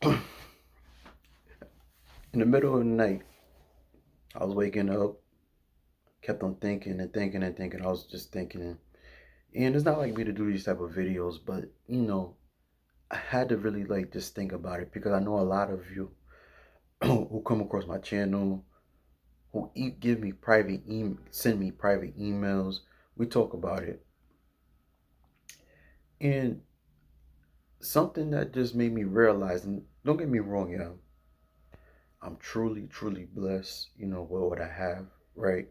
In the middle of the night, I was waking up, kept on thinking and thinking and thinking. I was just thinking, and it's not like me to do these type of videos, but I had to really like just think about it because I know a lot of you who come across my channel, who give me send me private emails. We talk about it, and something that just made me realize. And don't get me wrong, yeah, I'm truly, truly blessed. With what I have, right?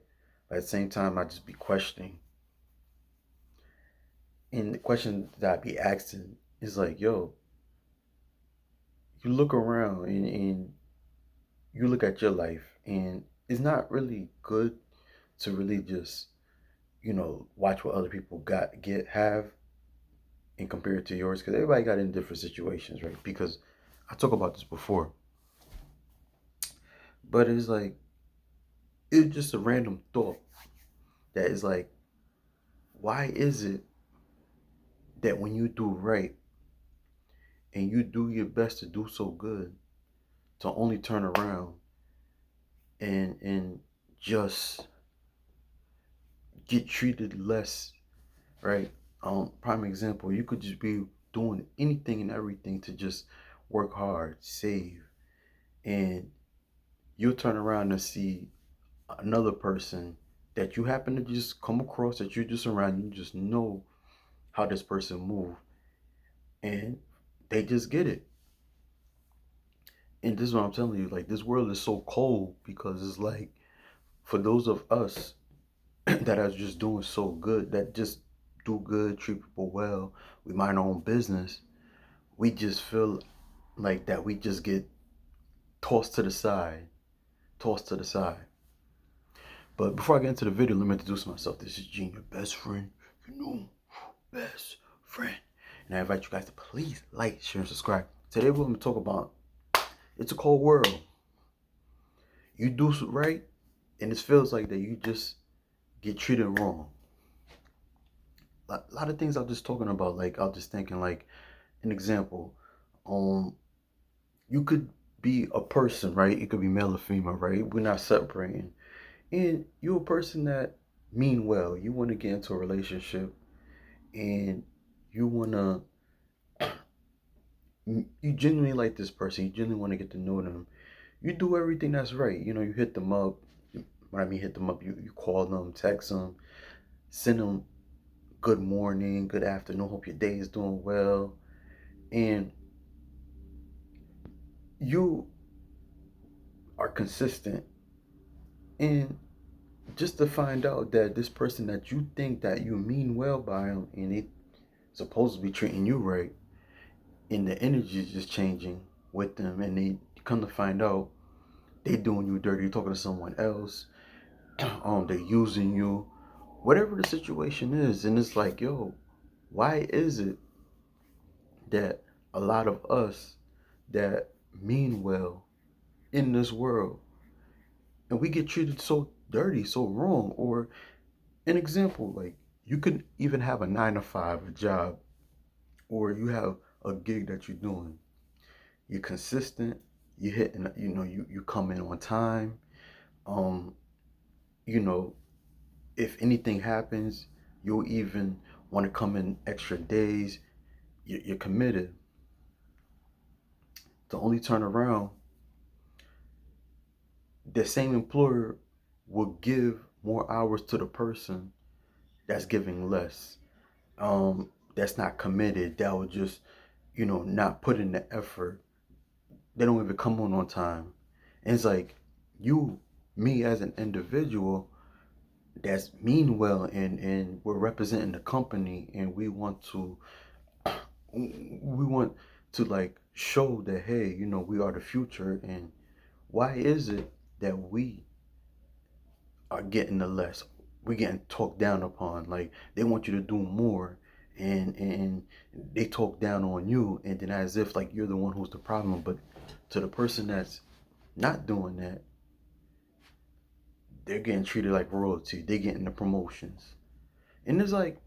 But at the same time, I just be questioning. And the question that I be asking is like, yo, you look around and you look at your life, and it's not really good to really just, watch what other people have and compare it to yours because everybody got in different situations, right? Because I talked about this before, but it's just a random thought that is like, why is it that when you do right and you do your best to do so good, to only turn around and just get treated less, right? Prime example, you could just be doing anything and everything to just work hard, save, and you'll turn around and see another person that you happen to just come across that you're just around, you just know how this person move, and they just get it. And this is what I'm telling you, like this world is so cold because it's like for those of us that are just doing so good, that just do good, treat people well, we mind our own business, we just feel like that we just get tossed to the side, tossed to the side. But before I get into the video, let me introduce myself. This is Gene, your best friend, best friend. And I invite you guys to please like, share, and subscribe. Today we're going to talk about it's a cold world. You do right, and it feels like that you just get treated wrong. A lot of things I was just talking about, like I was just thinking, like an example. Um, you could be a person, right? It could be male or female, right? We're not separating. And you're a person that mean well. You want to get into a relationship, and you want to, you genuinely like this person. You genuinely want to get to know them. You do everything that's right. You hit them up. When I mean hit them up, you call them, text them, send them good morning, good afternoon. Hope your day is doing well. And you are consistent. And just to find out that this person that you think that you mean well by them and they supposed to be treating you right, and the energy is just changing with them, and they come to find out they doing you dirty, talking to someone else, they're using you, whatever the situation is, and it's like, yo, why is it that a lot of us that mean well in this world and we get treated so dirty, so wrong? Or an example, like you could even have a 9 to 5 a job, or you have a gig that you're doing. You're consistent. You hitting. You come in on time. Um, you know, if anything happens, you'll even want to come in extra days. You're committed. To only turn around, the same employer will give more hours to the person that's giving less. That's not committed. That will just, not put in the effort. They don't even come on time. And it's like you, me as an individual that's mean well, and we're representing the company, and we want to like show that, hey, we are the future. And why is it that we are getting the less? We're getting talked down upon. Like they want you to do more, and they talk down on you, and then as if like you're the one who's the problem. But to the person that's not doing that, they're getting treated like royalty. They're getting the promotions. And it's like,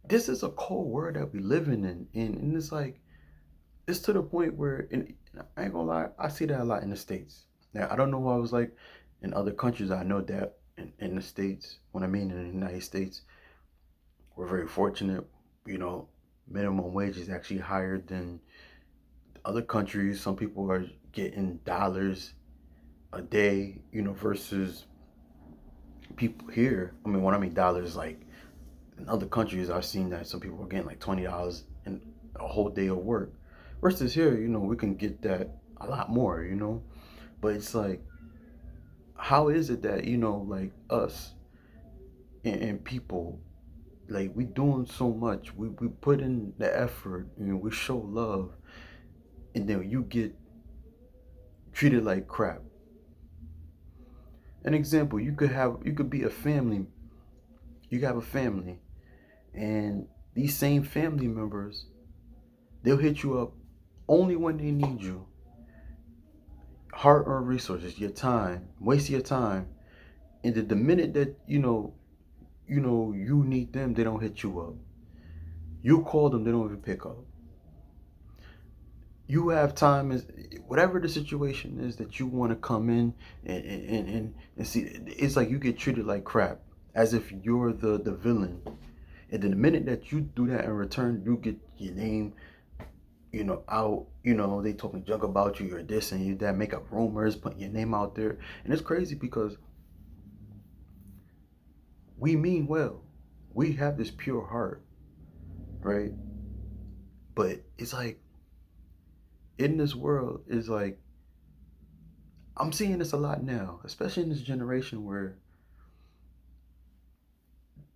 this is a cold world that we living in. And it's like, it's to the point where, and And I ain't gonna lie, I see that a lot in the States. Now, I don't know what it was like in other countries. I know that in the States, when I mean in the United States, we're very fortunate. You know, minimum wage is actually higher than other countries. Some people are getting dollars a day, versus people here. I mean, when I mean dollars, like in other countries, I've seen that some people are getting like $20 in a whole day of work. Versus here, we can get that a lot more. But it's like, how is it that, like us and people, like we doing so much, we put in the effort, we show love, and then you get treated like crap. An example, you could be a family, you have a family, and these same family members, they'll hit you up only when they need you. Hard-earned resources, your time, waste your time, and the minute that you need them, they don't hit you up. You call them, they don't even pick up. You have time, is whatever the situation is that you want to come in and see. It's like you get treated like crap, as if you're the villain. And then the minute that you do that in return, you get your name, out. They talking junk about you. You're this and you that. Make up rumors, put your name out there, and it's crazy because we mean well. We have this pure heart, right? But it's like in this world, it's like I'm seeing this a lot now, especially in this generation where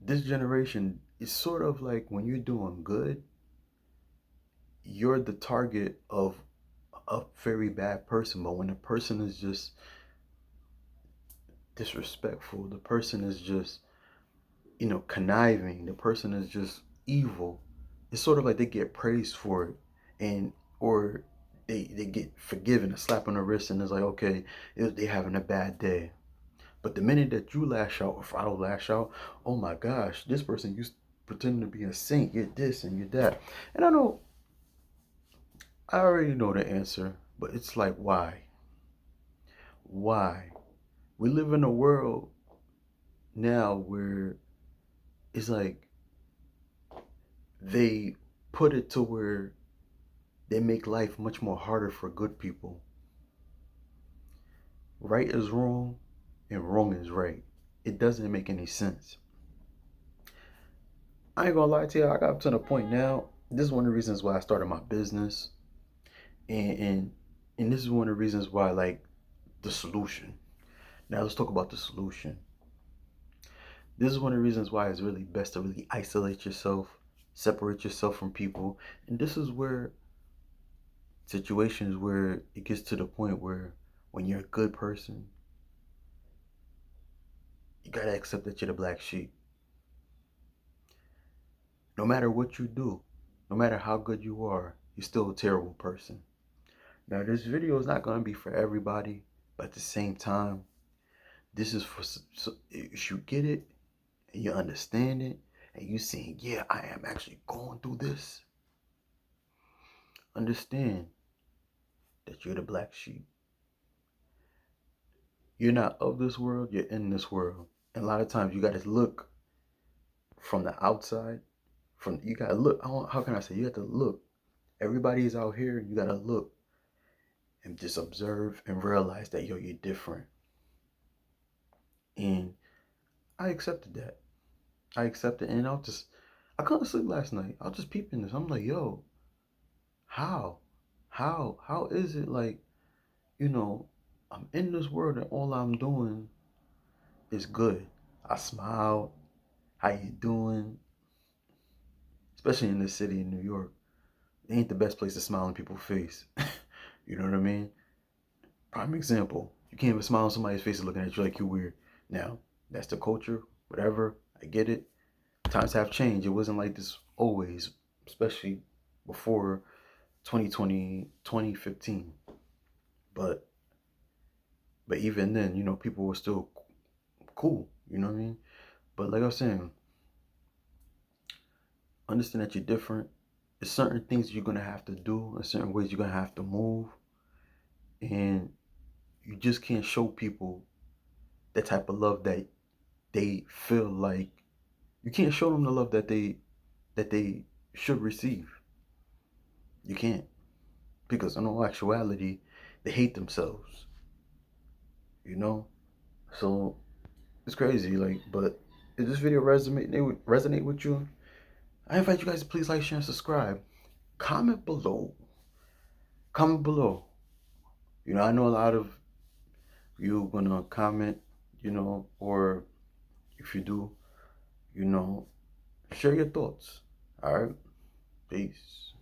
this generation is sort of like when you're doing good, you're the target of a very bad person. But when a person is just disrespectful, the person is just, conniving, the person is just evil, it's sort of like they get praised for it, and or they get forgiven, a slap on the wrist, and it's like, okay, they having a bad day. But the minute that you lash out, or if I don't lash out, oh my gosh, this person used pretending to be a saint, you're this and you're that. And I already know the answer, but it's like, why? Why? We live in a world now where it's like they put it to where they make life much more harder for good people. Right is wrong and wrong is right. It doesn't make any sense. I ain't gonna lie to you, I got to the point now. This is one of the reasons why I started my business. And this is one of the reasons why, like, the solution. Now let's talk about the solution. This is one of the reasons why it's really best to really isolate yourself, separate yourself from people. And this is where situations where it gets to the point where when you're a good person, you gotta accept that you're the black sheep. No matter what you do, no matter how good you are, you're still a terrible person. Now, this video is not gonna be for everybody, but at the same time, this is for, so if you get it and you understand it and you saying, yeah, I am actually going through this, understand that you're the black sheep. You're not of this world, you're in this world. And a lot of times you got to look from the outside. You got to look, how can I say, you have to look. Everybody's out here, you got to look and just observe and realize that, yo, you're different. And I accepted that. I accepted, and I couldn't sleep last night. I was just peeping this. I'm like, yo, how? How is it like, you know, I'm in this world and all I'm doing is good. I smile. How you doing? Especially in this city in New York. It ain't the best place to smile in people's face. You know what I mean? Prime example. You can't even smile on somebody's face looking at you like you're weird. Now, that's the culture, whatever. I get it. Times have changed. It wasn't like this always, especially before 2020, 2015. But even then, people were still cool. You know what I mean? But like I was saying, understand that you're different. There's certain things you're gonna have to do, and certain ways you're gonna have to move. And you just can't show people the type of love that they feel like you can't show them the love that they should receive. You can't. Because in all actuality, they hate themselves, you know? So it's crazy, like, but if this video resonate with you, I invite you guys to please like, share, and subscribe. Comment below. Comment below. You know, I know a lot of you gonna comment, you know, or if you do, you know, share your thoughts. All right. Peace.